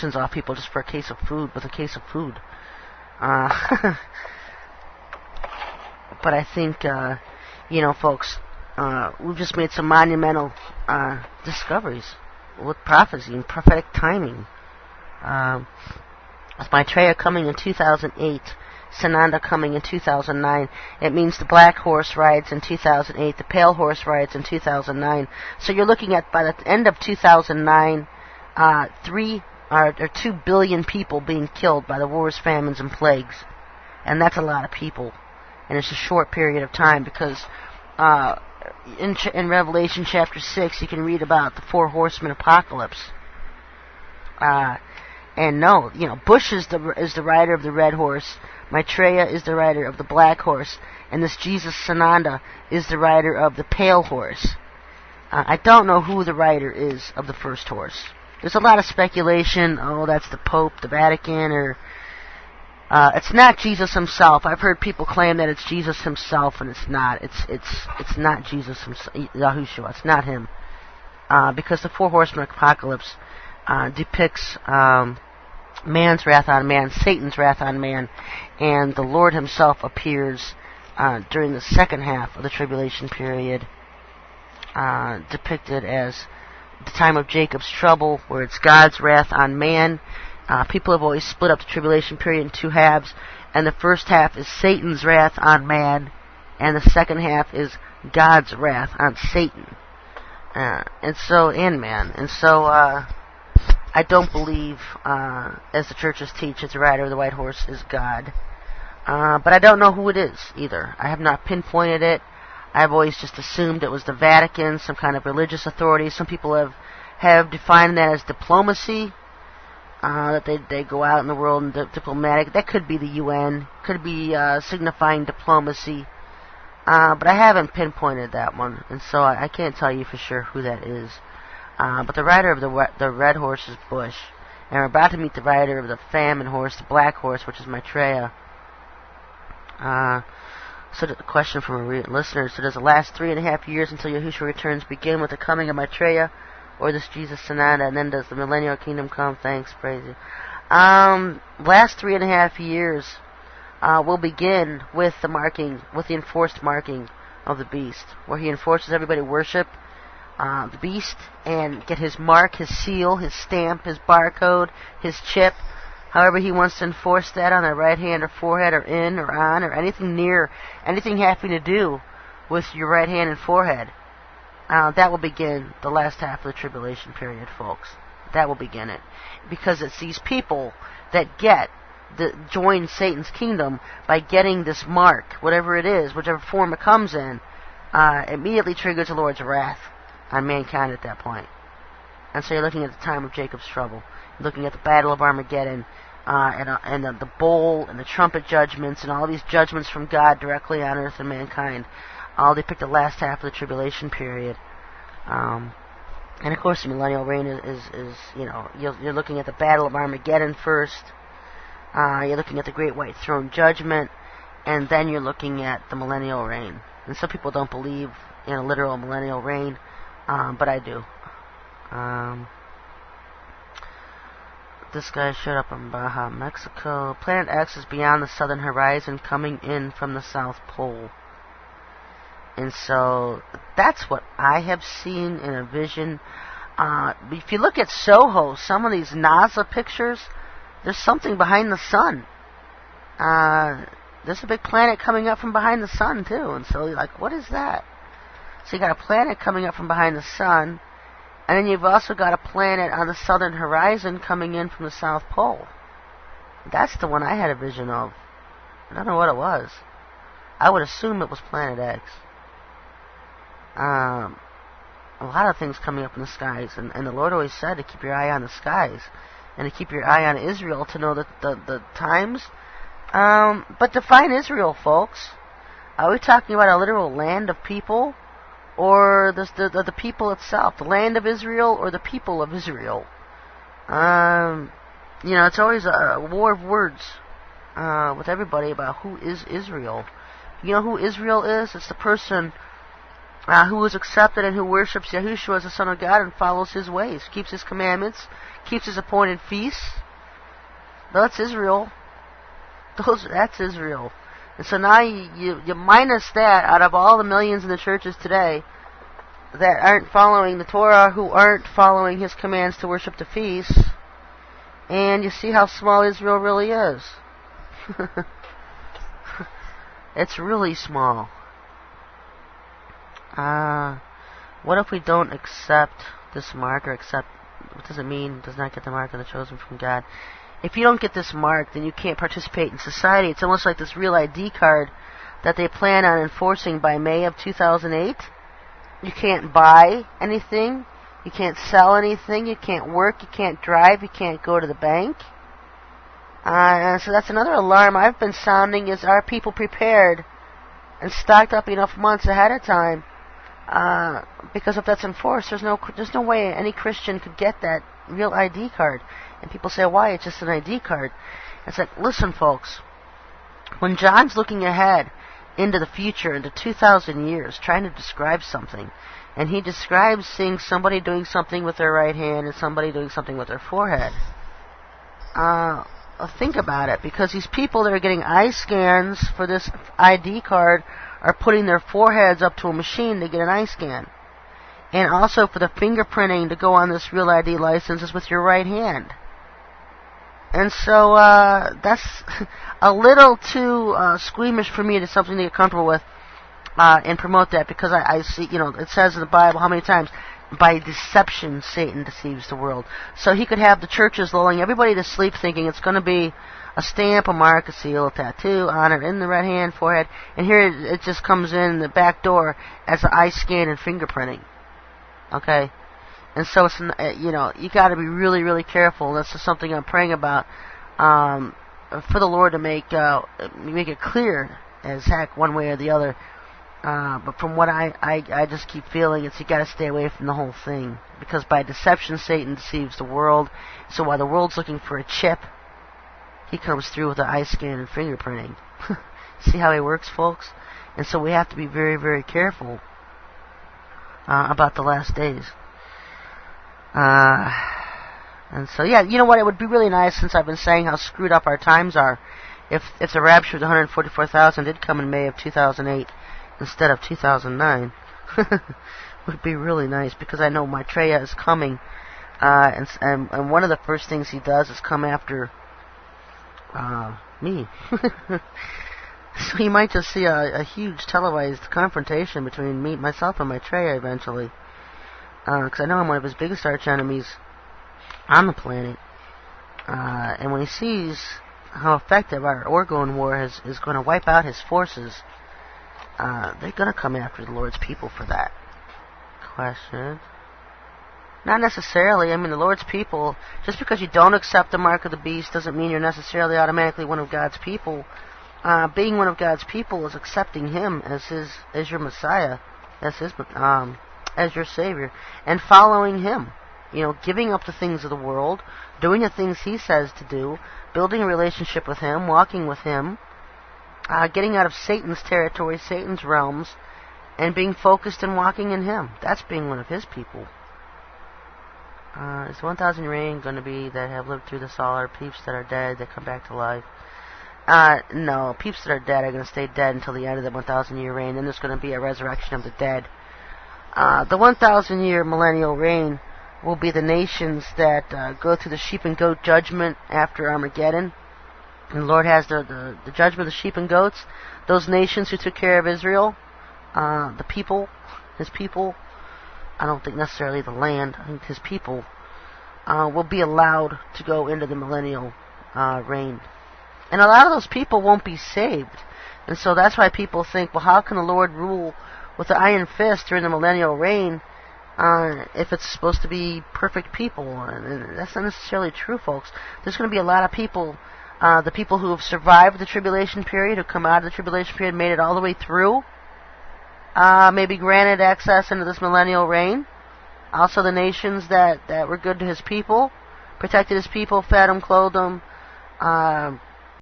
abortions off people just for a case of food, with a case of food. But I think, folks, we've just made some monumental discoveries with prophecy and prophetic timing. With Maitreya coming in 2008, Sananda coming in 2009, it means the black horse rides in 2008, the pale horse rides in 2009. So you're looking at, by the end of 2009, 2 billion people being killed by the wars, famines, and plagues. And that's a lot of people. And it's a short period of time, because in Revelation chapter 6 you can read about the 4 horsemen apocalypse. And no, Bush is the rider of the red horse, Maitreya is the rider of the black horse, and this Jesus-Sananda is the rider of the pale horse. I don't know who the rider is of the first horse. There's a lot of speculation. Oh, that's the Pope, the Vatican, or it's not Jesus himself. I've heard people claim that it's Jesus himself, and it's not. It's not Jesus himself, Yahushua. It's not him, because the 4 horsemen apocalypse depicts man's wrath on man, Satan's wrath on man, and the Lord himself appears during the second half of the tribulation period, depicted as the time of Jacob's trouble, where it's God's wrath on man. People have always split up the tribulation period in 2 halves, and the first half is Satan's wrath on man, and the second half is God's wrath on Satan, and man. And so I don't believe, as the churches teach, that the rider of the white horse is God. But I don't know who it is either. I have not pinpointed it. I've always just assumed it was the Vatican, some kind of religious authority. Some people have defined that as diplomacy, that they go out in the world and diplomatic. That could be the UN, could be signifying diplomacy. But I haven't pinpointed that one, and so I can't tell you for sure who that is. But the rider of the red horse is Bush, and we're about to meet the rider of the famine horse, the black horse, which is Maitreya. So the question from a listener: so does the last 3.5 years until Yahushua returns begin with the coming of Maitreya, or this Jesus-Sananda, and then does the millennial kingdom come? Thanks, praise you. Last 3.5 years will begin with the enforced marking of the beast, where he enforces everybody to worship the beast and get his mark, his seal, his stamp, his barcode, his chip, however he wants to enforce that on their right hand or forehead or in or on or anything near, anything having to do with your right hand and forehead. That will begin the last half of the tribulation period, folks. That will begin it. Because it's these people that join Satan's kingdom by getting this mark, whatever it is, whichever form it comes in, immediately triggers the Lord's wrath on mankind at that point. And so you're looking at the time of Jacob's trouble. You're looking at the battle of Armageddon, and the bowl and the trumpet judgments and all these judgments from God directly on earth and mankind. All depict the last half of the tribulation period. And of course the millennial reign is you're looking at the battle of Armageddon first. You're looking at the great white throne judgment, and then you're looking at the millennial reign. And some people don't believe in a literal millennial reign, but I do. This guy showed up in Baja, Mexico. Planet X is beyond the southern horizon, coming in from the South Pole. And so that's what I have seen in a vision. If you look at Soho, some of these NASA pictures, there's something behind the sun. There's a big planet coming up from behind the sun, too. And so you're like, what is that? So you got a planet coming up from behind the sun, and then you've also got a planet on the southern horizon coming in from the South Pole. That's the one I had a vision of. I don't know what it was. I would assume it was Planet X. A lot of things coming up in the skies, and the Lord always said to keep your eye on the skies, and to keep your eye on Israel to know the times. But define Israel, folks. Are we talking about a literal land of people, or the people itself, the land of Israel, or the people of Israel? It's always a war of words with everybody about who is Israel. You know who Israel is? It's the person who is accepted and who worships Yahushua as the Son of God and follows His ways, keeps His commandments, keeps His appointed feasts. That's Israel. That's Israel. And so now you minus that out of all the millions in the churches today that aren't following the Torah, who aren't following His commands to worship the feasts, and you see how small Israel really is. It's really small. What if we don't accept this mark, or accept, what does it mean, does not get the mark of the chosen from God? If you don't get this mark, then you can't participate in society. It's almost like this real ID card that they plan on enforcing by May of 2008. You can't buy anything, you can't sell anything, you can't work, you can't drive, you can't go to the bank. So that's another alarm I've been sounding, is are people prepared and stocked up enough months ahead of time? Because if that's enforced, there's no way any Christian could get that real ID card. And people say, why? It's just an ID card. It's like, listen, folks, when John's looking ahead into the future, into 2,000 years, trying to describe something, and he describes seeing somebody doing something with their right hand and somebody doing something with their forehead. Think about it, because these people that are getting eye scans for this ID card are putting their foreheads up to a machine to get an eye scan. And also for the fingerprinting to go on this real ID license is with your right hand. And so that's a little too squeamish for me to something to get comfortable with and promote that, because I see, it says in the Bible how many times, by deception Satan deceives the world. So he could have the churches lulling everybody to sleep thinking it's going to be a stamp, a mark, a seal, a tattoo on it in the right hand, forehead, and here it just comes in the back door as an eye scan and fingerprinting. Okay? And so it's, you got to be really, really careful. This is something I'm praying about for the Lord to make it clear as heck, one way or the other. But from what I just keep feeling, it's you got to stay away from the whole thing, because by deception Satan deceives the world. So while the world's looking for a chip, he comes through with the eye scan and fingerprinting. See how he works, folks? And so we have to be very, very careful about the last days. And so, yeah, you know what? It would be really nice, since I've been saying how screwed up our times are, if the rapture of the 144,000 did come in May of 2008 instead of 2009. It would be really nice, because I know Maitreya is coming, and one of the first things he does is come after me. So you might just see a huge televised confrontation between myself and Maitreya eventually. Because I know I'm one of his biggest arch enemies on the planet. And when he sees how effective our Orgone War is going to wipe out his forces, they're going to come after the Lord's people for that. Question. Not necessarily. I mean, the Lord's people, just because you don't accept the mark of the beast doesn't mean you're necessarily automatically one of God's people. Being one of God's people is accepting Him as your Messiah, as your Savior, and following Him. Giving up the things of the world, doing the things He says to do, building a relationship with Him, walking with Him, getting out of Satan's territory, Satan's realms, and being focused and walking in Him. That's being one of His people. Is 1,000 reign going to be that have lived through this all, or peeps that are dead that come back to life? No, peeps that are dead are going to stay dead until the end of the 1,000 year reign. Then there's going to be a resurrection of the dead. The 1,000 year millennial reign will be the nations that go through the sheep and goat judgment after Armageddon. And the Lord has the judgment of the sheep and goats. Those nations who took care of Israel, the people, His people, I don't think necessarily the land, I think His people, will be allowed to go into the millennial reign. And a lot of those people won't be saved. And so that's why people think, well, how can the Lord rule with the iron fist during the millennial reign if it's supposed to be perfect people? And that's not necessarily true, folks. There's going to be a lot of people, the people who have survived the tribulation period, who come out of the tribulation period, made it all the way through, may be granted access into this millennial reign. Also the nations that were good to His people, protected His people, fed them, clothed them,